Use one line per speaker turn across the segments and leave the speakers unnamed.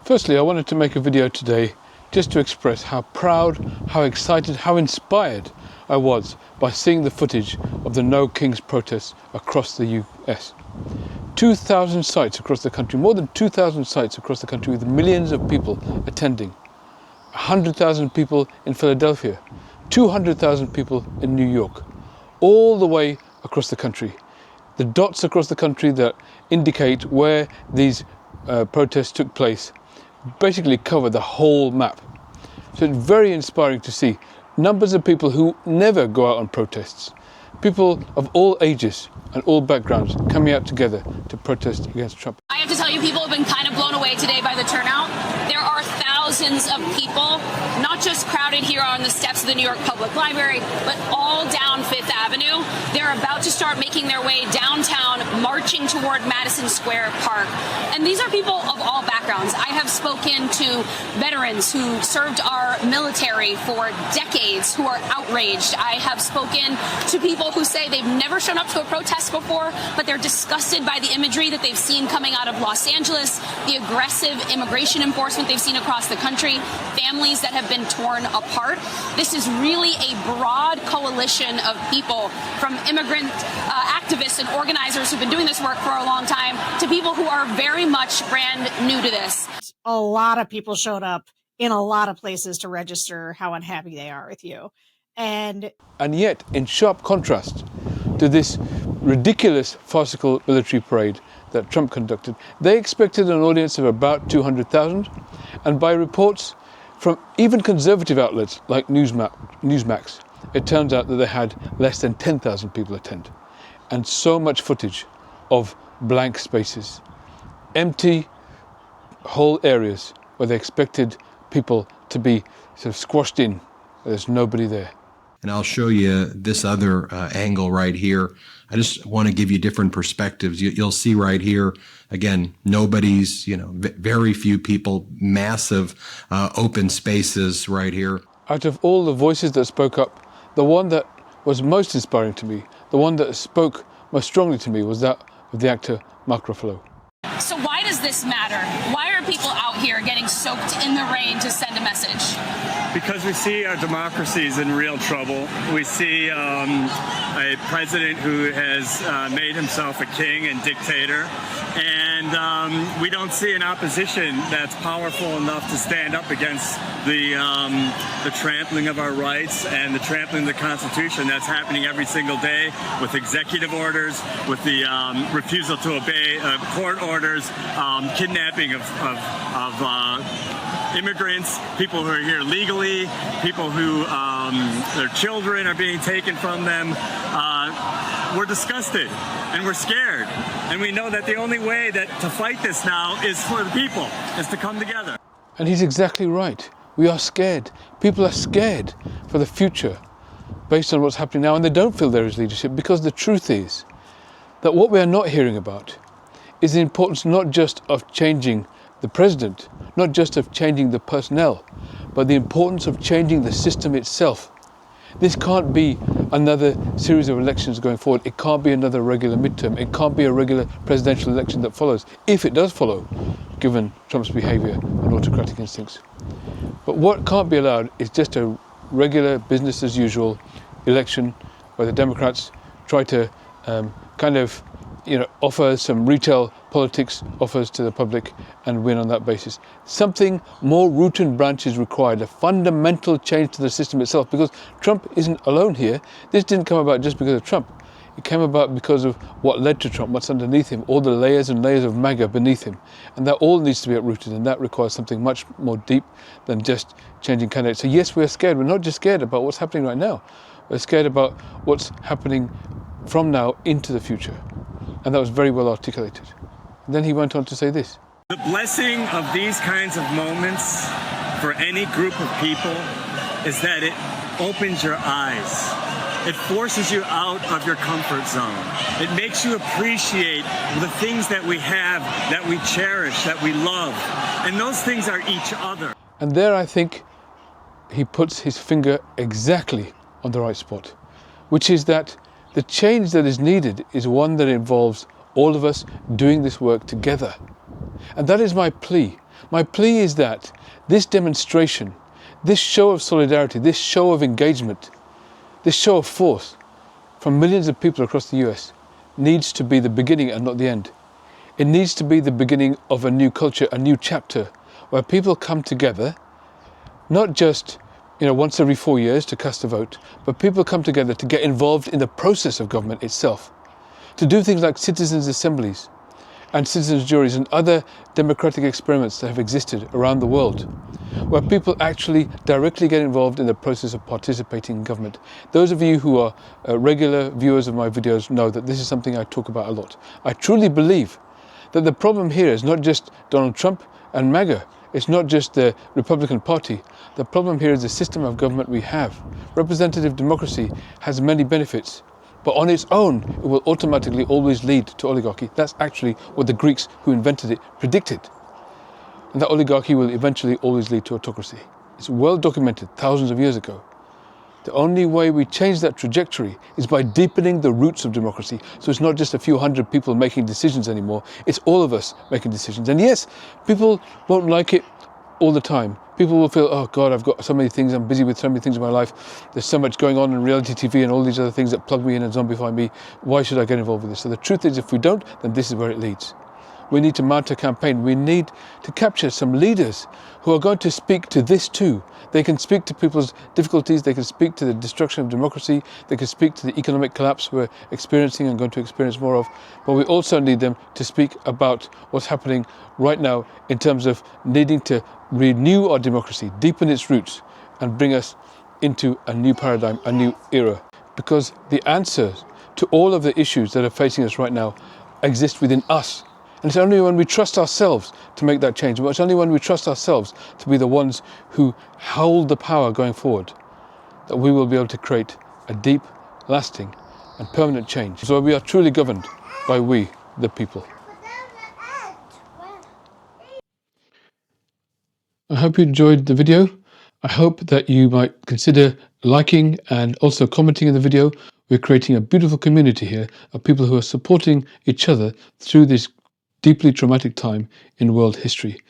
Firstly, I wanted to make a video today just to express how proud, how excited, how inspired I was by seeing the footage of the No Kings protests across the US. 2,000 sites across the country, more than 2,000 sites across the country with millions of people attending. 100,000 people in Philadelphia, 200,000 people in New York, all the way across the country. The dots across the country that indicate where these protests took place basically cover the whole map. So it's very inspiring to see numbers of people who never go out on protests, people of all ages and all backgrounds coming out together to protest against Trump.
I have to tell you, people have been kind of blown away today by the turnout. There are thousands of people, not just crowded here on the steps of the New York Public Library, but all down Fifth Avenue. They're about to start making their way downtown, marching toward Madison Square Park. And these are people of all backgrounds. I have spoken to veterans who served our military for decades who are outraged. I have spoken to people who say they've never shown up to a protest before, but they're disgusted by the imagery that they've seen coming out of Los Angeles, the aggressive immigration enforcement they've seen across the country, families that have been torn apart. This is really a broad coalition of people, from immigrant activists and organizers who've been doing this work for a long time to people who are very much brand new to this.
A lot of people showed up in a lot of places to register how unhappy they are with you. And
yet, in sharp contrast to this ridiculous farcical military parade that Trump conducted, they expected an audience of about 200,000. And by reports from even conservative outlets like Newsmax, it turns out that they had less than 10,000 people attend. And so much footage of blank spaces, empty whole areas where they expected people to be sort of squashed in. There's nobody there.
And I'll show you this other angle right here. I just want to give you different perspectives. You'll see right here, again, nobody's, very few people, massive open spaces right here.
Out of all the voices that spoke up, the one that was most inspiring to me, the one that spoke most strongly to me, was that of the actor Mark Ruffalo.
So why does this matter? Why are people out here getting soaked in the rain to send a message?
Because we see our democracy is in real trouble. We see a president who has made himself a king and dictator. And we don't see an opposition that's powerful enough to stand up against the trampling of our rights and the trampling of the Constitution that's happening every single day with executive orders, with the refusal to obey court orders, kidnapping of immigrants, people who are here legally, people who their children are being taken from them. We're disgusted and we're scared. And we know that the only way to fight this now is for the people, is to come together.
And he's exactly right. We are scared. People are scared for the future based on what's happening now, and they don't feel there is leadership, because the truth is that what we are not hearing about is the importance not just of changing the president, not just of changing the personnel, but the importance of changing the system itself. This can't be another series of elections going forward. It can't be another regular midterm. It can't be a regular presidential election that follows, if it does follow, given Trump's behavior and autocratic instincts. But what can't be allowed is just a regular business as usual election where the Democrats try to offer some retail politics offers to the public and win on that basis. Something more root and branch is required, a fundamental change to the system itself, because Trump isn't alone here. This didn't come about just because of Trump. It came about because of what led to Trump, what's underneath him, all the layers and layers of MAGA beneath him. And that all needs to be uprooted, and that requires something much more deep than just changing candidates. So yes, we're scared. We're not just scared about what's happening right now. We're scared about what's happening from now into the future. And that was very well articulated. And then he went on to say this.
The blessing of these kinds of moments for any group of people is that it opens your eyes. It forces you out of your comfort zone. It makes you appreciate the things that we have, that we cherish, that we love. And those things are each other.
And there I think he puts his finger exactly on the right spot, which is that the change that is needed is one that involves all of us doing this work together. And that is my plea. My plea is that this demonstration, this show of solidarity, this show of engagement, this show of force from millions of people across the US needs to be the beginning and not the end. It needs to be the beginning of a new culture, a new chapter, where people come together, not just once every 4 years to cast a vote, but people come together to get involved in the process of government itself, to do things like citizens' assemblies and citizens' juries and other democratic experiments that have existed around the world, where people actually directly get involved in the process of participating in government. Those of you who are regular viewers of my videos know that this is something I talk about a lot. I truly believe that the problem here is not just Donald Trump and MAGA. It's not just the Republican Party. The problem here is the system of government we have. Representative democracy has many benefits, but on its own, it will automatically always lead to oligarchy. That's actually what the Greeks who invented it predicted. And that oligarchy will eventually always lead to autocracy. It's well documented thousands of years ago. The only way we change that trajectory is by deepening the roots of democracy. So it's not just a few hundred people making decisions anymore, it's all of us making decisions. And yes, people won't like it all the time. People will feel, oh God, I've got so many things, I'm busy with so many things in my life. There's so much going on in reality TV and all these other things that plug me in and zombify me. Why should I get involved with this? So the truth is, if we don't, then this is where it leads. We need to mount a campaign. We need to capture some leaders who are going to speak to this too. They can speak to people's difficulties, they can speak to the destruction of democracy, they can speak to the economic collapse we're experiencing and going to experience more of, but we also need them to speak about what's happening right now in terms of needing to renew our democracy, deepen its roots, and bring us into a new paradigm, a new era. Because the answers to all of the issues that are facing us right now exist within us. And it's only when we trust ourselves to make that change, but it's only when we trust ourselves to be the ones who hold the power going forward, that we will be able to create a deep, lasting and permanent change. So we are truly governed by we, the people. I hope you enjoyed the video. I hope that you might consider liking and also commenting in the video. We're creating a beautiful community here of people who are supporting each other through this deeply traumatic time in world history,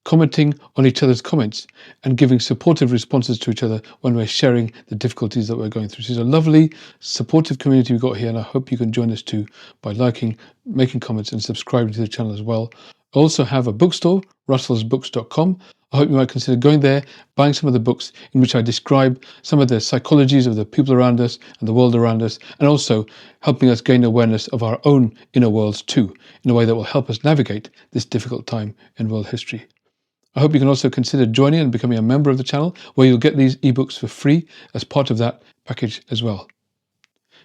commenting on each other's comments and giving supportive responses to each other when we're sharing the difficulties that we're going through. So it's a lovely, supportive community we've got here, and I hope you can join us too by liking, making comments and subscribing to the channel as well. I also have a bookstore, russellsbooks.com. I hope you might consider going there, buying some of the books in which I describe some of the psychologies of the people around us and the world around us, and also helping us gain awareness of our own inner worlds too, in a way that will help us navigate this difficult time in world history. I hope you can also consider joining and becoming a member of the channel, where you'll get these ebooks for free as part of that package as well.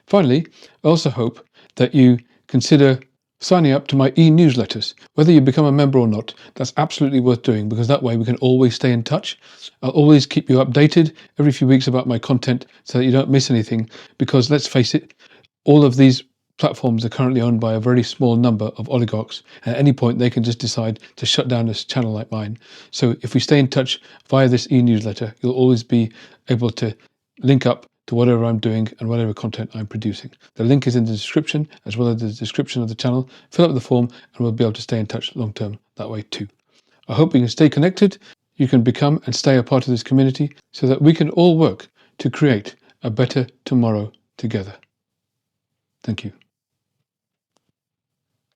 Finally, I also hope that you consider signing up to my e-newsletters. Whether you become a member or not, that's absolutely worth doing, because that way we can always stay in touch. I'll always keep you updated every few weeks about my content so that you don't miss anything, because let's face it, all of these platforms are currently owned by a very small number of oligarchs. At any point, they can just decide to shut down this channel like mine. So if we stay in touch via this e-newsletter, you'll always be able to link up to whatever I'm doing and whatever content I'm producing. The link is in the description, as well as the description of the channel. Fill up the form and we'll be able to stay in touch long term that way too. I hope you can stay connected. You can become and stay a part of this community so that we can all work to create a better tomorrow together. Thank you.